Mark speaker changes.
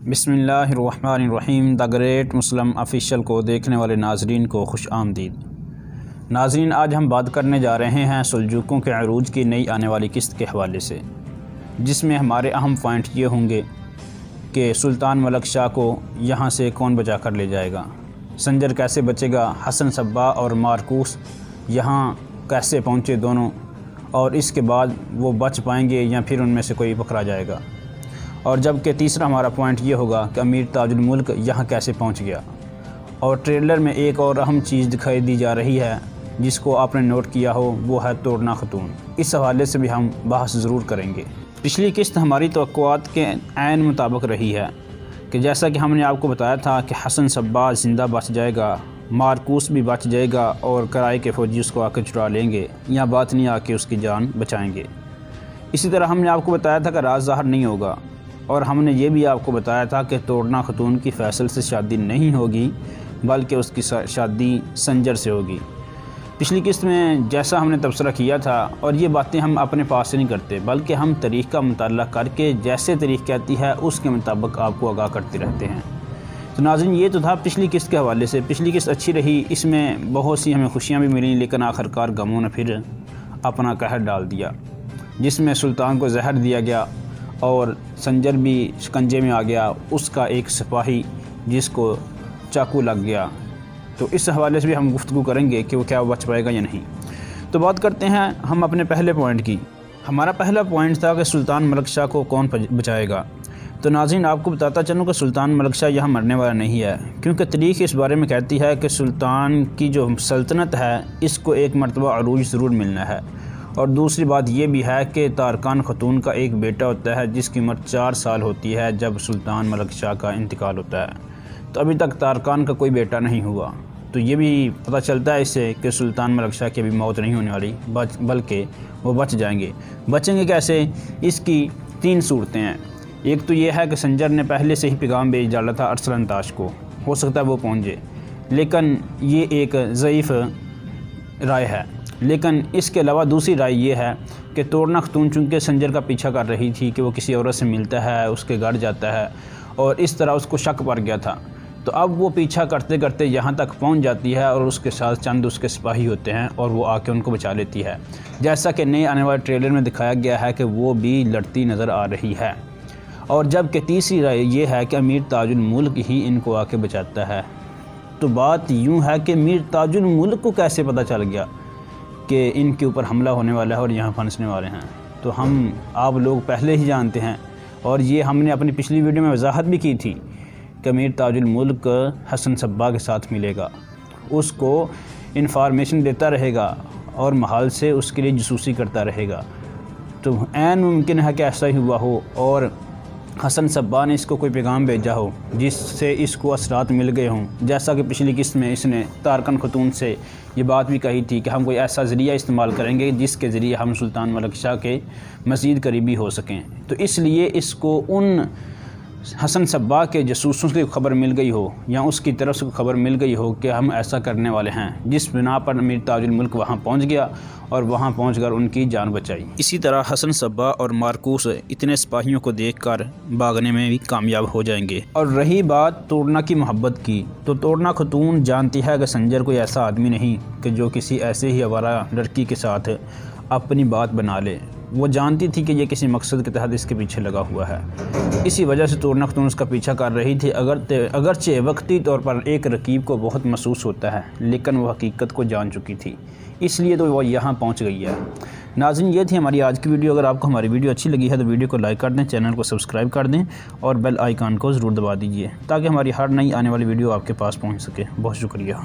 Speaker 1: बिस्मिल्लाहिर्रहमानिर्रहीम। The great Muslim official को देखने वाले नाजरीन को खुश आमदीद। नाजरीन, आज हम बात करने जा रहे हैं seljuqों के अरूज की नई आने वाली किस्त के हवाले से, जिसमें हमारे अहम पॉइंट ये होंगे कि सुल्तान मलिक शाह को यहाँ से कौन बचा कर ले जाएगा, संजर कैसे बचेगा, हसन सब्बा और मारकूस यहाँ कैसे पहुँचे दोनों, और इसके बाद वो बच पाएंगे या फिर उनमें से कोई पकड़ा जाएगा। और जबकि तीसरा हमारा पॉइंट ये होगा कि अमीर ताजुल मुल्क यहाँ कैसे पहुँच गया। और ट्रेलर में एक और अहम चीज़ दिखाई दी जा रही है जिसको आपने नोट किया हो, वो है तोड़ना खतून। इस हवाले से भी हम बहस ज़रूर करेंगे। पिछली किस्त हमारी तवक्कुआत के ऐन मुताबिक रही है कि जैसा कि हमने आपको बताया था कि हसन सब्बा ज़िंदा बच जाएगा, मारकूस भी बच जाएगा और किराए के फ़ौजी उसको आकर चुरा लेंगे या बात नहीं आके उसकी जान बचाएंगे। इसी तरह हमने आपको बताया था कि राज ज़ाहिर नहीं होगा, और हमने ये भी आपको बताया था कि तोड़ना खतून की फ़ैसल से शादी नहीं होगी बल्कि उसकी शादी संजर से होगी। पिछली किस्त में जैसा हमने तबसरा किया था, और ये बातें हम अपने पास से नहीं करते बल्कि हम तारीख़ का मुताला करके जैसे तारीख़ कहती है उसके मुताबिक आपको आगाह करते रहते हैं। तो नाज़रीन, ये तो था पिछली किस्त के हवाले से। पिछली किस्त अच्छी रही, इसमें बहुत सी हमें खुशियाँ भी मिली, लेकिन आखिरकार गमों ने फिर अपना कहर डाल दिया, जिसमें सुल्तान को जहर दिया गया और संजर भी शिकंजे में आ गया, उसका एक सिपाही जिसको चाकू लग गया। तो इस हवाले से भी हम गुफ्तगू करेंगे कि वो क्या बच पाएगा या नहीं। तो बात करते हैं हम अपने पहले पॉइंट की। हमारा पहला पॉइंट था कि सुल्तान मलिक शाह को कौन बचाएगा। तो नाज़रीन, आपको बताता चलूँ कि सुल्तान मलिक शाह यहाँ मरने वाला नहीं है, क्योंकि तारीख़ इस बारे में कहती है कि सुल्तान की जो सल्तनत है इसको एक मरतबा अरूज ज़रूर मिलना है। और दूसरी बात यह भी है कि तारकान खतून का एक बेटा होता है जिसकी उम्र 4 साल होती है जब सुल्तान मलिक शाह का इंतकाल होता है। तो अभी तक तारकान का कोई बेटा नहीं हुआ। तो ये भी पता चलता है इससे कि सुल्तान मलिक शाह की अभी मौत नहीं होने वाली, बल्कि वो बच जाएंगे। बचेंगे कैसे? इसकी 3 सूरतें हैं। एक तो ये है कि संजर ने पहले से ही पैगाम भेज डाला था अरसलन ताश को, हो सकता है वो पहुँच जाए, लेकिन ये एक ज़ईफ़ राय है। लेकिन इसके अलावा दूसरी राय ये है कि तोड़ना खतून चूँकि संजर का पीछा कर रही थी कि वो किसी औरत से मिलता है, उसके घर जाता है, और इस तरह उसको शक पड़ गया था। तो अब वो पीछा करते करते यहाँ तक पहुँच जाती है और उसके साथ चंद उसके सिपाही होते हैं और वो आके उनको बचा लेती है, जैसा कि नए आने वाले ट्रेलर में दिखाया गया है कि वो भी लड़ती नज़र आ रही है। और जबकि तीसरी राय ये है कि अमीर ताजुल मुल्क ही इनको आके बचाता है। तो बात यूँ है कि अमीर ताजुल मुल्क को कैसे पता चल गया कि इनके ऊपर हमला होने वाला है और यहाँ फंसने वाले हैं? तो हम आप लोग पहले ही जानते हैं, और ये हमने अपनी पिछली वीडियो में वजाहत भी की थी कि अमीर ताजुल मुल्क हसन सब्बा के साथ मिलेगा, उसको इन्फॉर्मेशन देता रहेगा और महल से उसके लिए जसूसी करता रहेगा। तो ऐन मुमकिन है कि ऐसा ही हुआ हो और हसन सब्बा ने इसको कोई पैगाम भेजा हो जिससे इसको असरात मिल गए हों। जैसा कि पिछली किस्त में इसने तारकान खतून से ये बात भी कही थी कि हम कोई ऐसा ज़रिया इस्तेमाल करेंगे जिसके ज़रिए हम सुल्तान मलिक शाह के मज़ीद करीबी हो सकें। तो इसलिए इसको उन हसन सब्बा के जसूसों से खबर मिल गई हो या उसकी तरफ से खबर मिल गई हो कि हम ऐसा करने वाले हैं, जिस बिना पर अमीर ताजुल मुल्क वहाँ पहुँच गया और वहाँ पहुँचकर उनकी जान बचाई। इसी तरह हसन सब्बा और मारकूस इतने सिपाहियों को देखकर भागने में भी कामयाब हो जाएंगे। और रही बात तोड़ना की मोहब्बत की, तो तोड़ना खतून जानती है कि संजर कोई ऐसा आदमी नहीं कि जो किसी ऐसे ही आवारा लड़की के साथ अपनी बात बना ले। वो जानती थी कि ये किसी मकसद के तहत इसके पीछे लगा हुआ है, इसी वजह से तोड़ना खतून उसका पीछा कर रही थी। अगरचे वक्ती तौर पर एक रकीब को बहुत महसूस होता है, लेकिन वो हकीकत को जान चुकी थी, इसलिए तो वो यहाँ पहुँच गई है। नाज़रीन, ये थी हमारी आज की वीडियो। अगर आपको हमारी वीडियो अच्छी लगी है तो वीडियो को लाइक कर दें, चैनल को सब्सक्राइब कर दें और बेल आइकन को ज़रूर दबा दीजिए ताकि हमारी हर नई आने वाली वीडियो आपके पास पहुँच सके। बहुत शुक्रिया।